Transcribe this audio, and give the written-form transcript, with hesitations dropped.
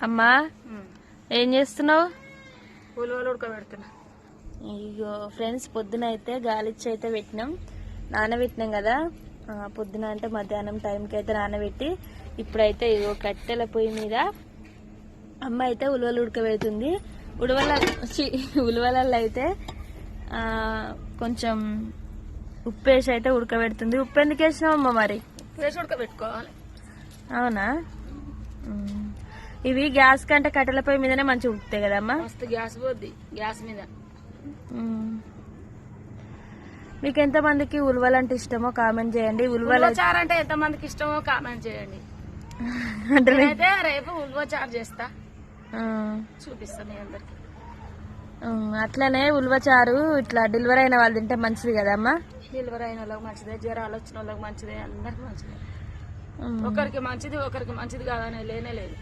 అమ్మా ఏం చేస్తున్నావు? ఉలవలు ఉడకబెడుతున్నా. ఇగో ఫ్రెండ్స్, పొద్దున అయితే గాలిచ్చి అయితే పెట్టినాం, నానబెట్టినాం కదా. పొద్దున అంటే మధ్యాహ్నం టైంకి అయితే నానబెట్టి ఇప్పుడైతే ఇగో కట్టెల పొయ్యి మీద అమ్మ అయితే ఉలవలు ఉడకబెడుతుంది. ఉలవలలో అయితే కొంచెం ఉప్పు వేసి అయితే ఉడకబెడుతుంది. ఉప్పు ఎందుకు వేసినావు అమ్మ? మరి వేసి ఉడకబెట్టుకోవాలి. అవునా? ఇవి గ్యాస్ కంటే కట్టెల పొయ్యి మీదనే మంచిగా ఉడుకుతాయి కదమ్మా. మస్తు గ్యాస్ పోద్ది గ్యాస్ మీద. మీకు ఎంత మందికి ఉలవలు అంటే ఇష్టమో కామెంట్ చేయండి. ఉలవ చారు అంటే ఎంత మందికి ఇష్టమో కామెంట్ చేయండి. అంటే రేపు ఉలవ చారు చేస్తా, చూపిస్తాను మీ అందరికి. అట్లనే ఉలవ చారు ఇట్లా డెలివరీ అయిన వాళ్ళు తింటే మంచిది కదమ్మా. డెలివరీ అయిన వాళ్ళకి మంచిదే, జ్వరాలు వచ్చిన వాళ్ళకి మంచిదే, అందరికి మంచిదే. ఒకరికి మంచిది ఒకరికి మంచిది కాదనే లేనే లేదు.